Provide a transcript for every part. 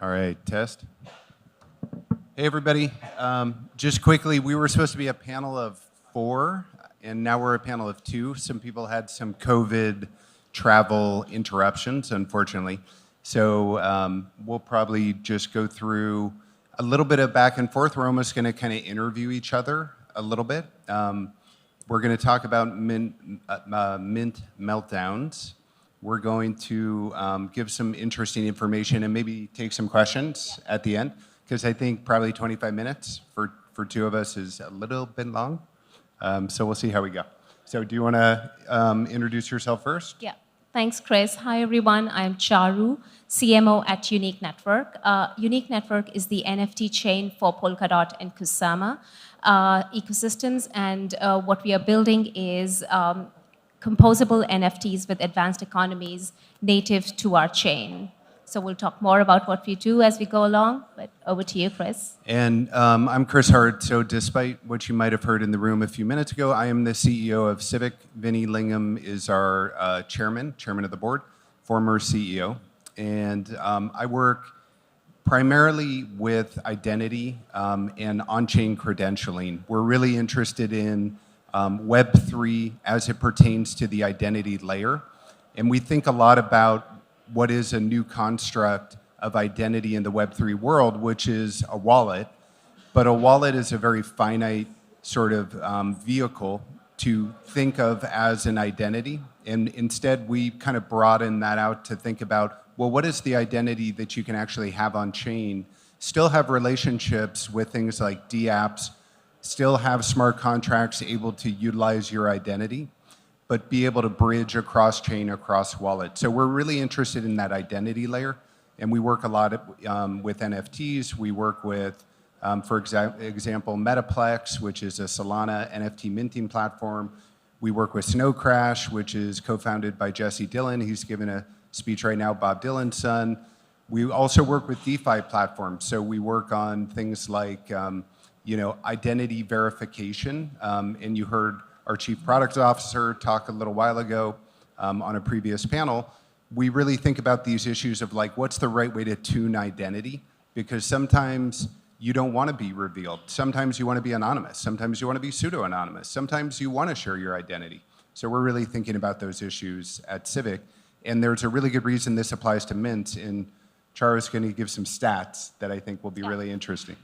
All right, test. Hey, everybody. Just quickly, we were supposed to be a panel of 4, and now we're a panel of 2. Some people had some COVID travel interruptions, unfortunately. So we'll probably just go through a little bit of back and forth. We're almost going to kind of interview each other a little bit. We're going to talk about mint meltdowns. We're going to give some interesting information and maybe take some questions at the end, because I think probably 25 minutes for 2 of us is a little bit long. So we'll see how we go. So do you want to introduce yourself first? Yeah. Thanks, Chris. Hi, everyone. I'm Charu, CMO at Unique Network. Unique Network is the NFT chain for Polkadot and Kusama ecosystems. And what we are building is composable NFTs with advanced economies native to our chain. So we'll talk more about what we do as we go along, but over to you, Chris. And I'm Chris Hart. So despite what you might have heard in the room a few minutes ago, I am the CEO of Civic. Vinny Lingham is our chairman of the board, former CEO. And I work primarily with identity and on-chain credentialing. We're really interested in Web3 as it pertains to the identity layer. And we think a lot about what is a new construct of identity in the Web3 world, which is a wallet. But a wallet is a very finite sort of vehicle to think of as an identity. And instead, we kind of broaden that out to think about, well, what is the identity that you can actually have on chain, still have relationships with things like dApps, still have smart contracts able to utilize your identity, but be able to bridge across chain, across wallet. So we're really interested in that identity layer, and we work a lot with NFTs. We work with, for example, Metaplex, which is a Solana NFT minting platform. We work with Snow Crash, which is co-founded by Jesse Dillon. He's giving a speech right now, Bob Dylan's son. We also work with DeFi platforms. So we work on things like identity verification, and you heard our chief product officer talk a little while ago on a previous panel. We really think about these issues of like, what's the right way to tune identity? Because sometimes you don't want to be revealed. Sometimes you want to be anonymous. Sometimes you want to be pseudo-anonymous. Sometimes you want to share your identity. So we're really thinking about those issues at Civic. And there's a really good reason this applies to Mint. And Charu's going to give some stats that I think will be really interesting.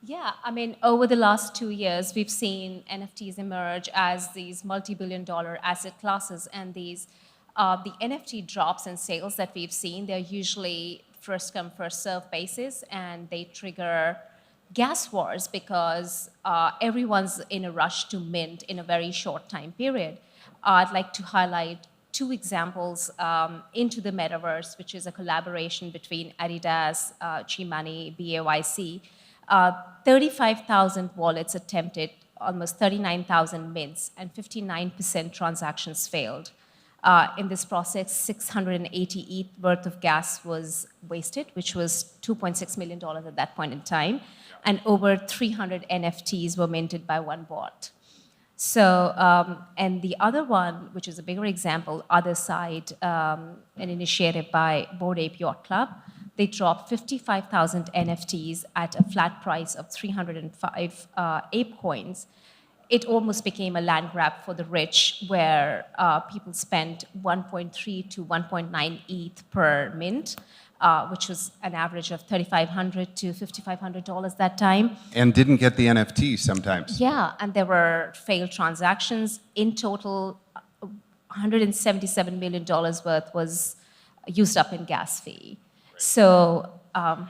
Yeah, I mean, over the last 2 years, we've seen NFTs emerge as these multi-billion-dollar asset classes, and these the NFT drops and sales that we've seen, they're usually first come, first serve basis, and they trigger gas wars because everyone's in a rush to mint in a very short time period. I'd like to highlight 2 examples into the metaverse, which is a collaboration between Adidas, Chimani, BAYC. 35,000 wallets attempted, almost 39,000 mints, and 59% transactions failed. In this process, 680 ETH worth of gas was wasted, which was $2.6 million at that point in time, and over 300 NFTs were minted by one bot. So, and the other one, which is a bigger example, Other Side, an initiative by Bored Ape Yacht Club, they dropped 55,000 NFTs at a flat price of 305 ape coins. It almost became a land grab for the rich, where people spent 1.3 to 1.9 ETH per mint, which was an average of $3,500 to $5,500 that time. And didn't get the NFT sometimes. Yeah, and there were failed transactions. In total, $177 million worth was used up in gas fee. So, I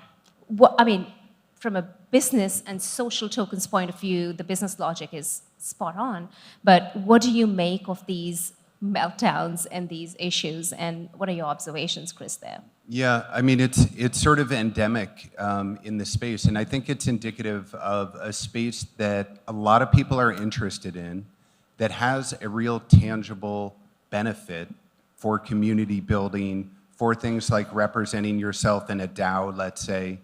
mean, from a business and social tokens point of view, the business logic is spot on. But what do you make of these meltdowns and these issues? And what are your observations, Chris, there? Yeah, I mean, it's sort of endemic in the space. And I think it's indicative of a space that a lot of people are interested in, that has a real tangible benefit for community building, for things like representing yourself in a DAO, let's say,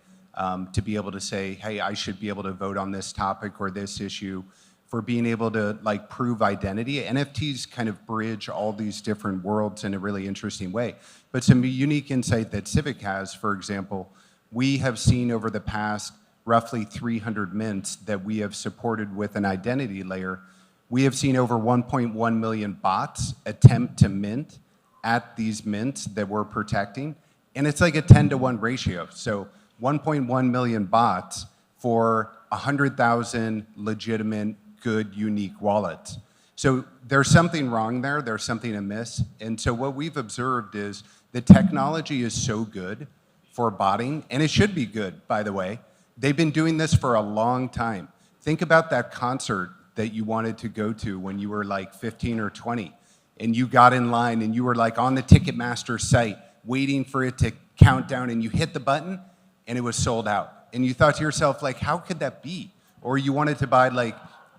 to be able to say, hey, I should be able to vote on this topic or this issue, for being able to like prove identity. NFTs kind of bridge all these different worlds in a really interesting way. But some unique insight that Civic has, for example, We have seen over the past roughly 300 mints that we have supported with an identity layer, we have seen over 1.1 million bots attempt to mint at these mints that we're protecting. And it's like a 10-to-1 ratio. So 1.1 million bots for 100,000 legitimate, good, unique wallets. So there's something wrong there, there's something amiss. And so what we've observed is the technology is so good for botting, and it should be good, by the way. They've been doing this for a long time. Think about that concert that you wanted to go to when you were like 15 or 20, and you got in line and you were like on the Ticketmaster site waiting for it to count down, and you hit the button and it was sold out. And you thought to yourself, like, how could that be? Or you wanted to buy like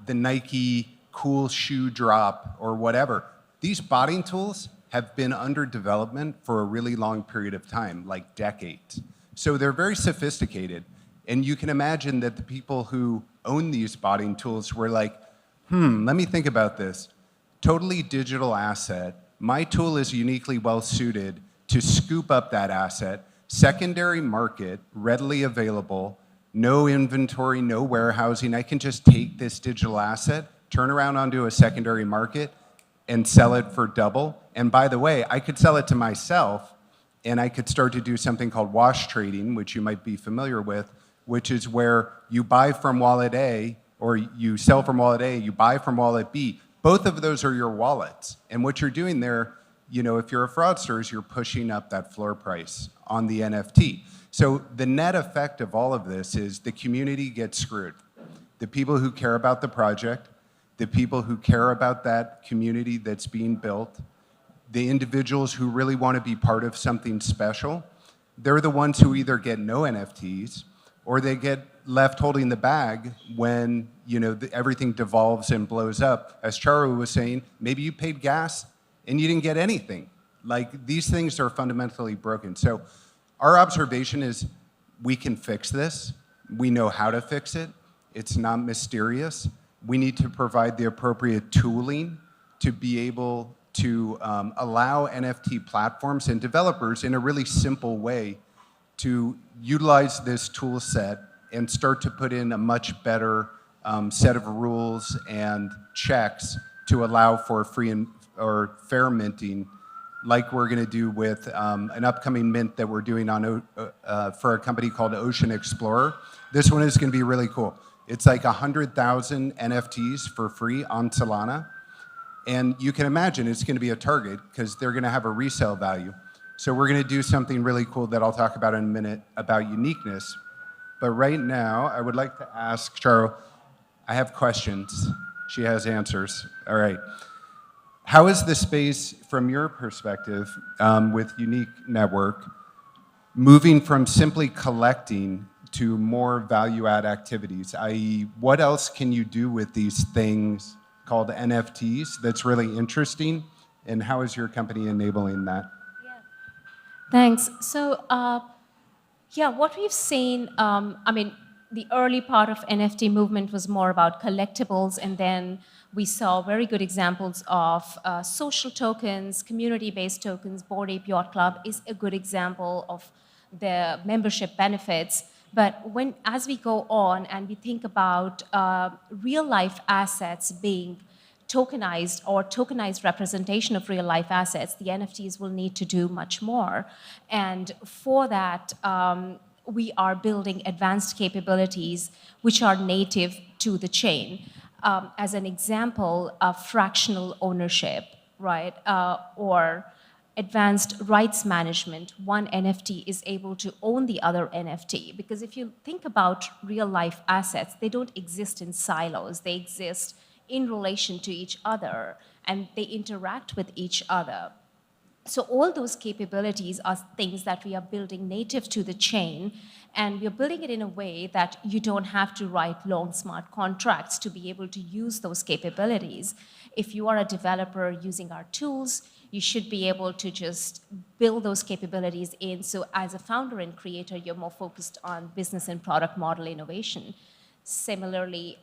the Nike cool shoe drop or whatever. These botting tools have been under development for a really long period of time, like decades. So they're very sophisticated. And you can imagine that the people who own these botting tools were like, let me think about this. Totally digital asset. My tool is uniquely well suited to scoop up that asset. Secondary market, readily available, no inventory, no warehousing. I can just take this digital asset, turn around onto a secondary market, and sell it for double. And by the way, I could sell it to myself, and I could start to do something called wash trading, which you might be familiar with, which is where you buy from wallet A, or you sell from wallet A, you buy from wallet B. Both of those are your wallets. And what you're doing there, you know, if you're a fraudster, is you're pushing up that floor price on the NFT. So the net effect of all of this is the community gets screwed. The people who care about the project, the people who care about that community that's being built, the individuals who really want to be part of something special, they're the ones who either get no NFTs or they get left holding the bag when, you know, everything devolves and blows up. As Charu was saying, maybe you paid gas and you didn't get anything. Like, these things are fundamentally broken. So our observation is we can fix this. We know how to fix it. It's not mysterious. We need to provide the appropriate tooling to be able to allow NFT platforms and developers in a really simple way to utilize this tool set and start to put in a much better set of rules and checks to allow for free or fair minting, like we're going to do with an upcoming mint that we're doing on for a company called Ocean Explorer. This one is going to be really cool. It's like 100,000 NFTs for free on Solana. And you can imagine it's going to be a target because they're going to have a resale value. So we're going to do something really cool that I'll talk about in a minute about uniqueness. But right now, I would like to ask Charu, I have questions. She has answers. All right. How is the space, from your perspective, with Unique Network, moving from simply collecting to more value-add activities, i.e., what else can you do with these things called NFTs that's really interesting, and how is your company enabling that? Yeah. Thanks. So, what we've seen, I mean, the early part of NFT movement was more about collectibles, and then we saw very good examples of social tokens, community-based tokens. Bored Ape Yacht Club is a good example of the membership benefits. But as we go on and we think about real-life assets being tokenized or tokenized representation of real-life assets, the NFTs will need to do much more. And for that, we are building advanced capabilities which are native to the chain. As an example, fractional ownership, right? Or advanced rights management. One NFT is able to own the other NFT. Because if you think about real-life assets, they don't exist in silos. They exist in relation to each other, and they interact with each other. So all those capabilities are things that we are building native to the chain, and we're building it in a way that you don't have to write long, smart contracts to be able to use those capabilities. If you are a developer using our tools, you should be able to just build those capabilities in. So as a founder and creator, you're more focused on business and product model innovation. Similarly,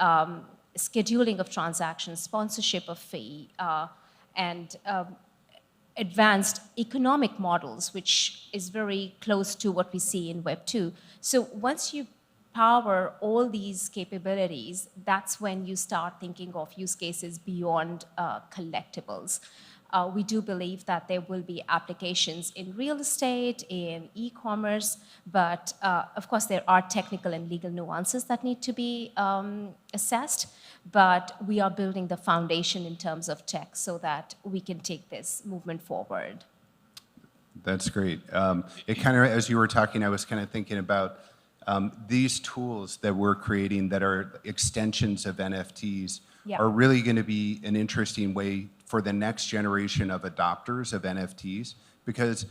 scheduling of transactions, sponsorship of fee, and advanced economic models, which is very close to what we see in Web 2. So once you power all these capabilities, that's when you start thinking of use cases beyond collectibles. We do believe that there will be applications in real estate, in e-commerce, but of course there are technical and legal nuances that need to be assessed, but we are building the foundation in terms of tech so that we can take this movement forward. That's great. It kind of, as you were talking, I was kind of thinking about these tools that we're creating that are extensions of NFTs are really going to be an interesting way for the next generation of adopters of NFTs, because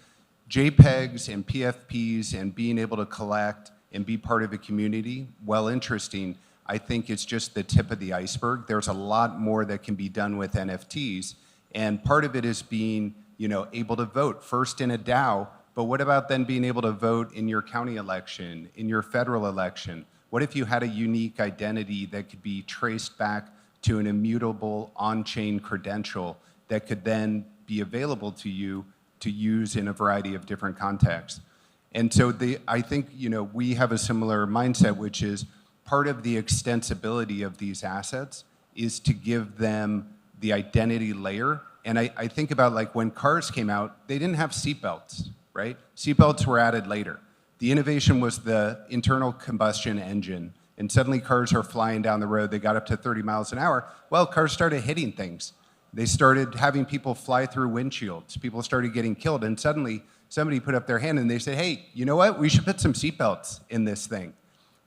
JPEGs and PFPs and being able to collect and be part of a community, while interesting, I think it's just the tip of the iceberg. There's a lot more that can be done with NFTs, and part of it is being, able to vote first in a DAO, but what about then being able to vote in your county election, in your federal election? What if you had a unique identity that could be traced back to an immutable on-chain credential that could then be available to you to use in a variety of different contexts? And so I think we have a similar mindset, which is part of the extensibility of these assets is to give them the identity layer. And I think about like when cars came out, they didn't have seatbelts, right? Seatbelts were added later. The innovation was the internal combustion engine, and suddenly cars are flying down the road. They got up to 30 miles an hour. Well, cars started hitting things. They started having people fly through windshields. People started getting killed, and suddenly somebody put up their hand and they said, hey, you know what? We should put some seatbelts in this thing.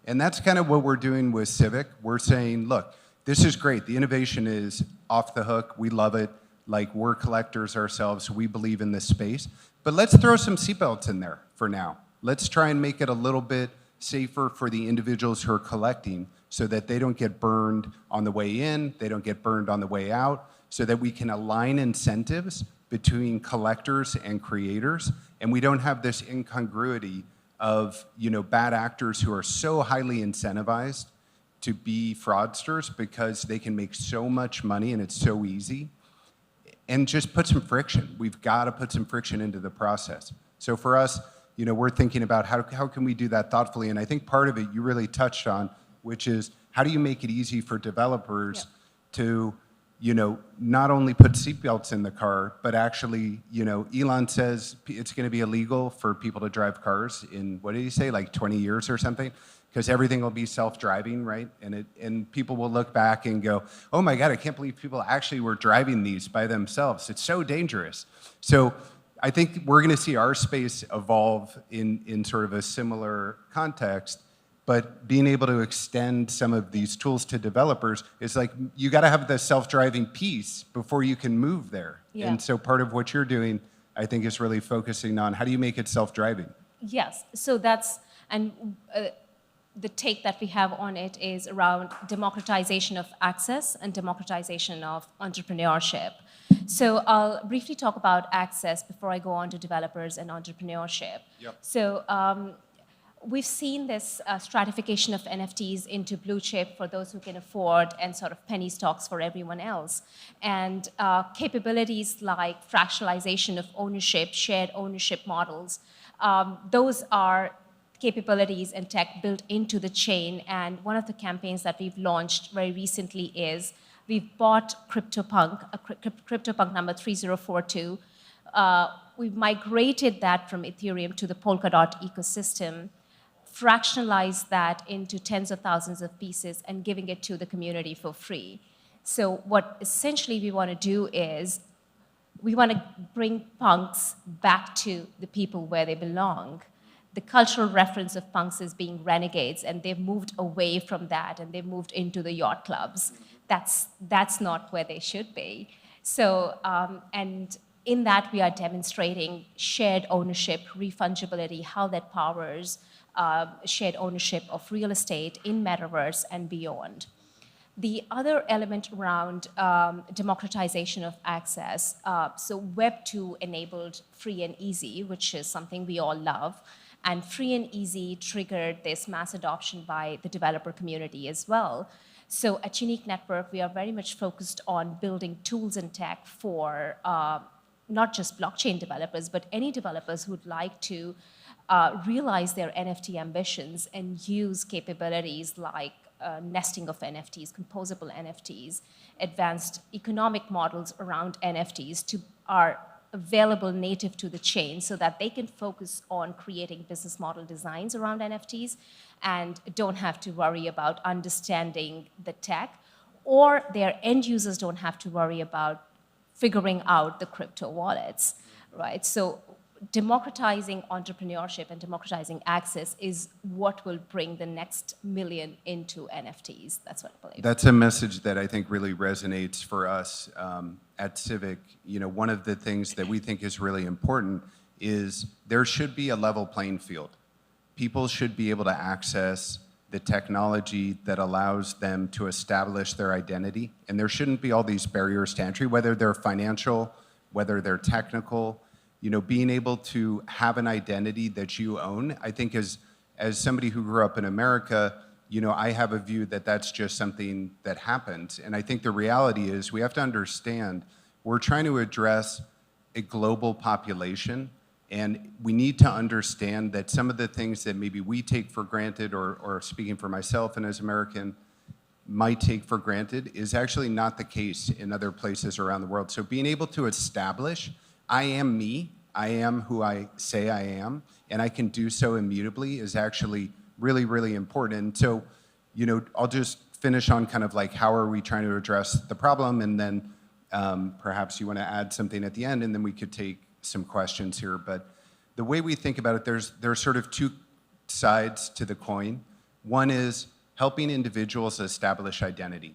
And that's kind of what we're doing with Civic. We're saying, look, this is great. The innovation is off the hook. We love it. Like, we're collectors ourselves. We believe in this space. But let's throw some seatbelts in there for now. Let's try and make it a little bit safer for the individuals who are collecting so that they don't get burned on the way in, they don't get burned on the way out, so that we can align incentives between collectors and creators, and we don't have this incongruity of bad actors who are so highly incentivized to be fraudsters because they can make so much money and it's so easy, and just put some friction. We've got to put some friction into the process. So for us, we're thinking about how can we do that thoughtfully, and I think part of it you really touched on, which is how do you make it easy for developers to not only put seatbelts in the car, but actually, Elon says it's going to be illegal for people to drive cars in, what did he say, like 20 years or something? Because everything will be self-driving, right? And people will look back and go, oh my God, I can't believe people actually were driving these by themselves. It's so dangerous. So I think we're going to see our space evolve in sort of a similar context, but being able to extend some of these tools to developers is like, you got to have the self-driving piece before you can move there. Yeah. And so part of what you're doing, I think, is really focusing on how do you make it self-driving? Yes, so that's, and the take that we have on it is around democratization of access and democratization of entrepreneurship. So I'll briefly talk about access before I go on to developers and entrepreneurship. Yep. So we've seen this stratification of NFTs into blue chip for those who can afford and sort of penny stocks for everyone else. And capabilities like fractionalization of ownership, shared ownership models, those are capabilities and tech built into the chain. And one of the campaigns that we've launched very recently is we've bought CryptoPunk, CryptoPunk number 3042. We've migrated that from Ethereum to the Polkadot ecosystem, fractionalized that into tens of thousands of pieces and giving it to the community for free. So what essentially we want to do is we want to bring punks back to the people where they belong. The cultural reference of punks is being renegades, and they've moved away from that, and they've moved into the yacht clubs. That's not where they should be. So, and in that we are demonstrating shared ownership, refungibility, how that powers shared ownership of real estate in metaverse and beyond. The other element around democratization of access, so Web 2 enabled free and easy, which is something we all love, and free and easy triggered this mass adoption by the developer community as well. So at Unique Network, we are very much focused on building tools and tech for not just blockchain developers, but any developers who'd like to realize their NFT ambitions and use capabilities like nesting of NFTs, composable NFTs, advanced economic models around NFTs are available native to the chain so that they can focus on creating business model designs around NFTs and don't have to worry about understanding the tech, or their end users don't have to worry about figuring out the crypto wallets, right? So democratizing entrepreneurship and democratizing access is what will bring the next million into NFTs. That's what I believe. That's a message that I think really resonates for us at Civic. You know, one of the things that we think is really important is there should be a level playing field. People should be able to access the technology that allows them to establish their identity, and there shouldn't be all these barriers to entry, whether they're financial, whether they're technical. You know, being able to have an identity that you own, I think as somebody who grew up in America, you know, I have a view that that's just something that happens. And I think the reality is we have to understand we're trying to address a global population, and we need to understand that some of the things that maybe we take for granted, or speaking for myself and as American, might take for granted is actually not the case in other places around the world. So being able to establish I am me, I am who I say I am, and I can do so immutably is actually really, really important. And so, you know, I'll just finish on kind of like how are we trying to address the problem, and then perhaps you want to add something at the end, and then we could take some questions here. But the way we think about it, there's sort of two sides to the coin. One is helping individuals establish identity.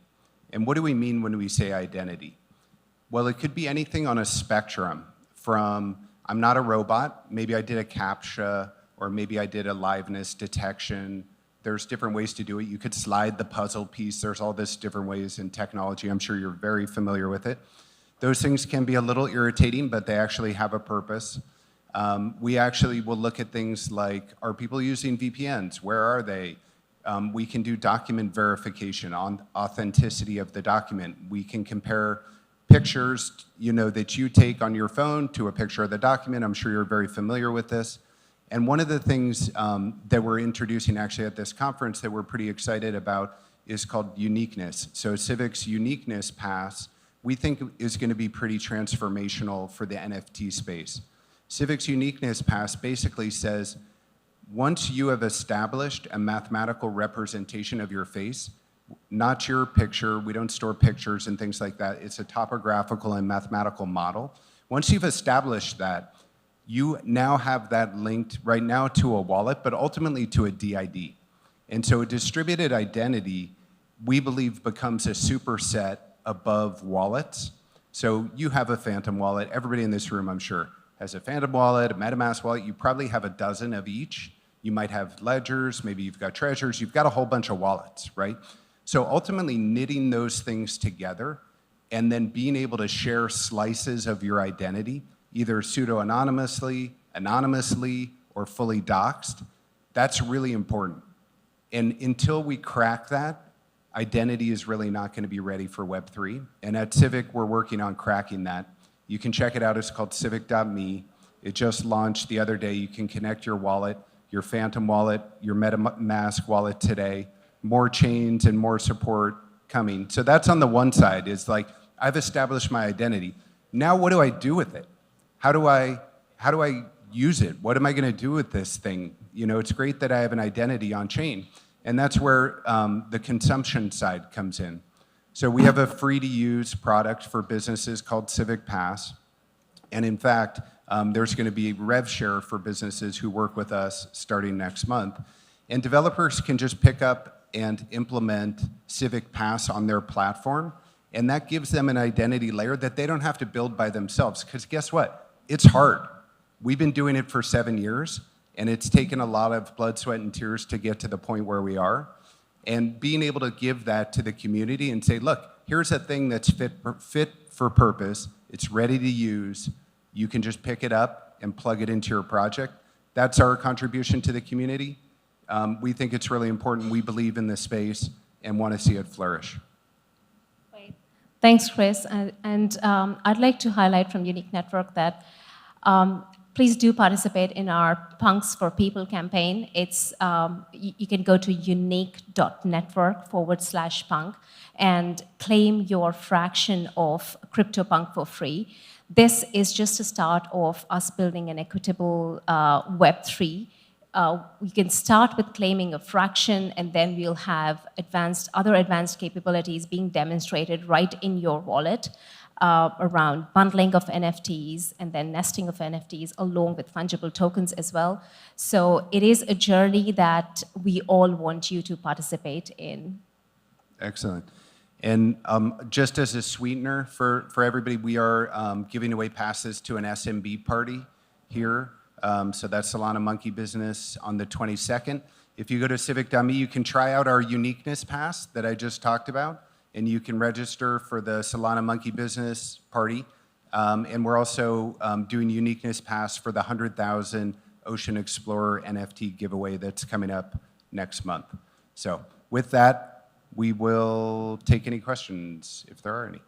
And what do we mean when we say identity? Well, it could be anything on a spectrum. From I'm not a robot, maybe I did a CAPTCHA, or maybe I did a liveness detection. There's different ways to do it. You could slide the puzzle piece. There's all this different ways in technology. I'm sure you're very familiar with it. Those things can be a little irritating, but they actually have a purpose. We actually will look at things like, are people using VPNs? Where are they? We can do document verification on authenticity of the document. We can compare pictures, you know, that you take on your phone to a picture of the document. I'm sure you're very familiar with this. And one of the things that we're introducing actually at this conference that we're pretty excited about is called uniqueness. So Civic's uniqueness pass, we think is going to be pretty transformational for the NFT space. Civic's uniqueness pass basically says, once you have established a mathematical representation of your face, not your picture, we don't store pictures and things like that, it's a topographical and mathematical model. Once you've established that, you now have that linked right now to a wallet, but ultimately to a DID. And so a distributed identity, we believe, becomes a superset above wallets. So you have a Phantom wallet. Everybody in this room, I'm sure, has a Phantom wallet, a MetaMask wallet. You probably have a dozen of each. You might have ledgers, maybe you've got treasures. You've got a whole bunch of wallets, right? So ultimately knitting those things together and then being able to share slices of your identity, either pseudo-anonymously, anonymously, or fully doxed, that's really important. And until we crack that, identity is really not going to be ready for Web3. And at Civic, we're working on cracking that. You can check it out. It's called civic.me. It just launched the other day. You can connect your wallet, your Phantom wallet, your MetaMask wallet today. More chains and more support coming. So that's on the one side, is like, I've established my identity. Now what do I do with it? How do I use it? What am I going to do with this thing? You know, it's great that I have an identity on chain. And that's where the consumption side comes in. So we have a free-to-use product for businesses called Civic Pass. And in fact, there's going to be rev share for businesses who work with us starting next month. And developers can just pick up and implement Civic Pass on their platform. And that gives them an identity layer that they don't have to build by themselves. Because guess what? It's hard. We've been doing it for 7 years, and it's taken a lot of blood, sweat, and tears to get to the point where we are. And being able to give that to the community and say, look, here's a thing that's fit for purpose. It's ready to use. You can just pick it up and plug it into your project. That's our contribution to the community. We think it's really important. We believe in this space and want to see it flourish. Great. Thanks, Chris. And I'd like to highlight from Unique Network that please do participate in our Punks for People campaign. It's you can go to unique.network/punk and claim your fraction of CryptoPunk for free. This is just a start of us building an equitable Web3. We can start with claiming a fraction, and then we'll have other advanced capabilities being demonstrated right in your wallet around bundling of NFTs and then nesting of NFTs along with fungible tokens as well. So it is a journey that we all want you to participate in. Excellent. And just as a sweetener for everybody, we are giving away passes to an SMB party here. So that's Solana Monkey Business on the 22nd. If you go to civic.me, you can try out our uniqueness pass that I just talked about, and you can register for the Solana Monkey Business party. And we're also doing uniqueness pass for the 100,000 Ocean Explorer NFT giveaway that's coming up next month. So with that, we will take any questions if there are any.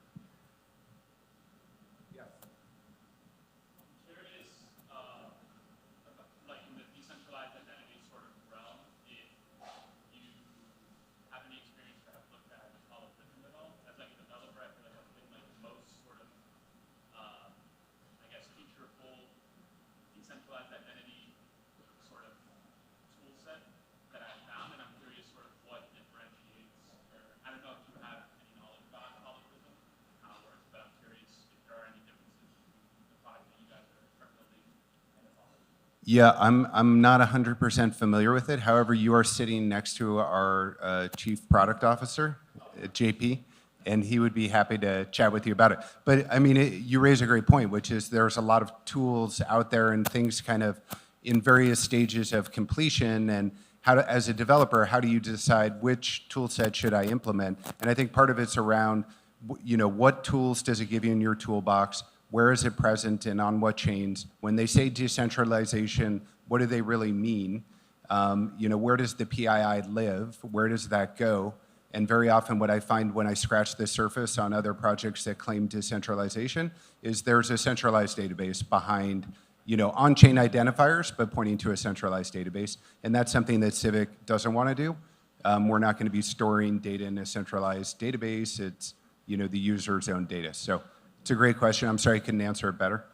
Yeah, I'm not 100% familiar with it. However, you are sitting next to our Chief Product Officer, JP, and he would be happy to chat with you about it. But I mean, you raise a great point, which is there's a lot of tools out there and things kind of in various stages of completion. And as a developer, how do you decide which tool set should I implement? And I think part of it's around, what tools does it give you in your toolbox? Where is it present and on what chains? When they say decentralization, what do they really mean? Where does the PII live? Where does that go? And very often what I find when I scratch the surface on other projects that claim decentralization is there's a centralized database behind, on-chain identifiers, but pointing to a centralized database. And that's something that Civic doesn't want to do. We're not going to be storing data in a centralized database. It's, the user's own data. So it's a great question. I'm sorry I couldn't answer it better.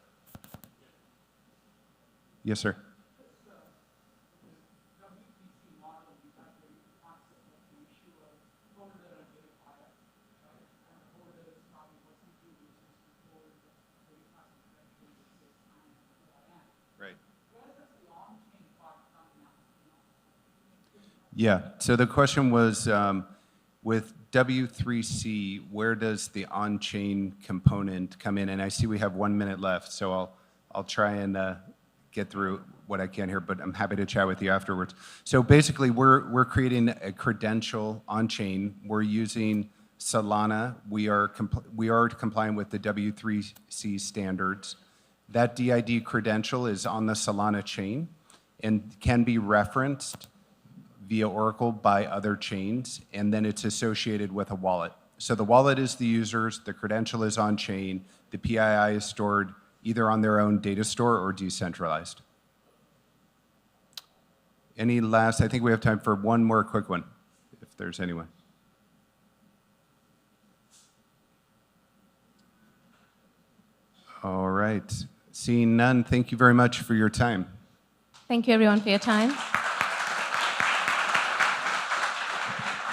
Yes, sir. Right. Yeah, so the question was, with W3C, where does the on-chain component come in? And I see we have 1 minute left, so I'll try and get through what I can here, but I'm happy to chat with you afterwards. So basically, we're creating a credential on-chain. We're using Solana. We are complying with the W3C standards. That DID credential is on the Solana chain and can be referenced via Oracle by other chains, and then it's associated with a wallet. So the wallet is the users, the credential is on chain, the PII is stored either on their own data store or decentralized. Any last, I think we have time for one more quick one, if there's anyone. All right, seeing none, thank you very much for your time. Thank you everyone for your time.